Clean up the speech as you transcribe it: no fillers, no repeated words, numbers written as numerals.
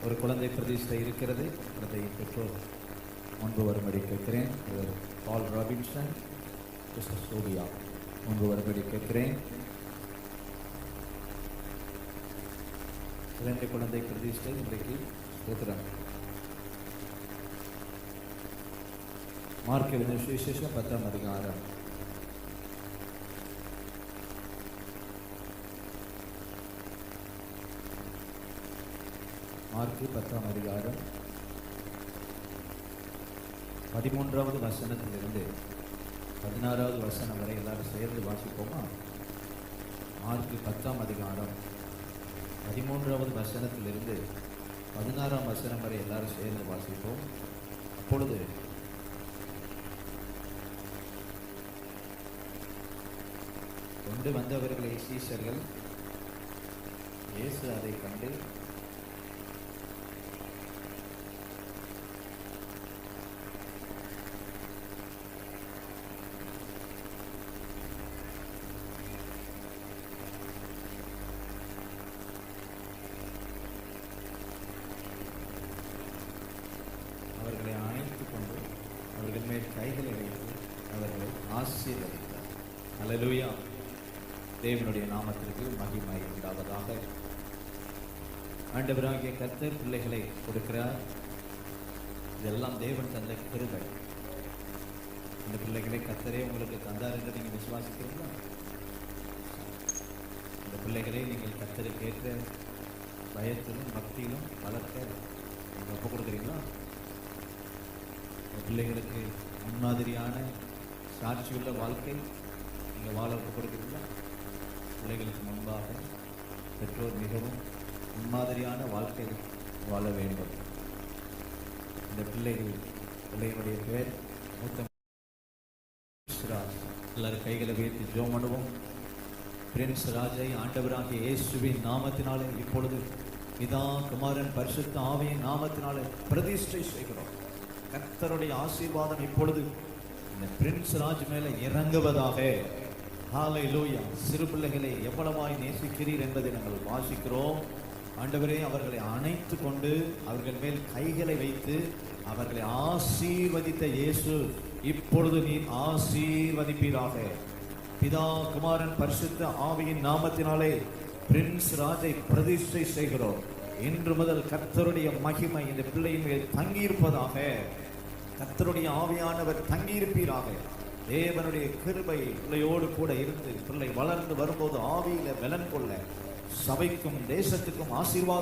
ஒரு குழந்தை பிரதிஷ்டை இருக்கிறது. குழந்தை பெற்றோர் முன்பு வரும்படி கேட்கிறேன். இவர் பால் ராபின்சன், சிஸ்டர் சோபியா முன்பு வரும்படி கேட்கிறேன். 2 குழந்தை பிரதிஷ்டை இன்றைக்கு ஸ்தோத்திரம். மார்க் எழுதின சுவிசேஷம் 10ஆம் அதிகாரம். மார்க் 10ஆம் அதிகாரம் 13வது வசனத்திலிருந்து 16வது வசனம் வரை எல்லாரும் சேர்ந்து வாசிப்போமா? மார்க் 10ஆம் அதிகாரம் 13வது வசனத்திலிருந்து 16ஆம் வசனம் வரை எல்லாரும் சேர்ந்து வாசிப்போம். அப்பொழுது கொண்டு வந்தவர்களை சீஷர்கள் இயேசு அதை கண்டு அவர்களை அணைத்துக் கொண்டு அவர்கள் மேல் கைகளை வைத்து அவர்களை ஆசீர்வதித்தார். அல்லேலூயா. தேவனுடைய நாமத்திற்கு மகிமை உண்டாவதாக. ஆண்டவராகிய கர்த்தர் பிள்ளைகளை கொடுக்கிறார். இதெல்லாம் தேவன் தந்த கிருபை. இந்த பிள்ளைகளை கர்த்தரே உங்களுக்கு தந்தார் என்று நீங்கள் விசுவாசிக்கிறீங்களா? இந்த பிள்ளைகளை நீங்கள் கர்த்தருக்கு ஏற்ற பயத்திலும் பக்தியிலும் வளர்க்க நீங்கள் ஒப்புக் கொடுக்குறீங்களா? இந்த பிள்ளைகளுக்கு முன்மாதிரியான சாட்சியுள்ள வாழ்க்கை நீங்கள் வாழ ஒப்புக் கொடுக்குறீங்களா? பிள்ளைகளுக்கு முன்பாக பெற்றோர் மிகவும் முன்மாதிரியான வாழ்க்கை வாழ வேண்டும். இந்த பிள்ளைகளுடைய பேர் மூத்த எல்லாரும் கைகளை உயர்த்தி ஜெபம் பண்ணுவோம். பிரின்ஸ் ராஜை ஆண்டவராகிய இயேசுவின் நாமத்தினாலே இப்பொழுது பிதா குமாரன் பரிசுத்த ஆவியின் நாமத்தினாலே பிரதிஷ்டை செய்கிறோம். கர்த்தருடைய ஆசீர்வாதம் இப்பொழுது இந்த பிரின்ஸ் ராஜ் மேலே இறங்குவதாக. ஹல்லேலூயா. சிறு பிள்ளைகளை எவ்வளவாய் நேசிக்கிறீர் என்பதை நாங்கள் வாசிக்கிறோம். ஆண்டவரே, அவர்களை அணைத்து கொண்டு அவர்கள் மேல் கைகளை வைத்து அவர்களை ஆசீர்வதித்த இயேசு இப்பொழுது நீர் ஆசீர்வதிப்பீராக. பிதா குமாரன் பரிசுத்த ஆவியின் நாமத்தினாலே பிரின்ஸ் ராஜை பிரதிஷ்டை செய்கிறோம். இன்று முதல் கர்த்தருடைய மகிமை இந்த பிள்ளையின் மேல் தங்கியிருப்பதாக. கர்த்தருடைய ஆவியானவர் தங்கியிருப்பீராக. தேவனுடைய கிருபை பிள்ளையோடு கூட இருந்து பிள்ளை வளர்ந்து வரும்போது ஆவியில பலன் கொள்ள சபைக்கும் தேசத்துக்கும் ஆசீர்வாதம்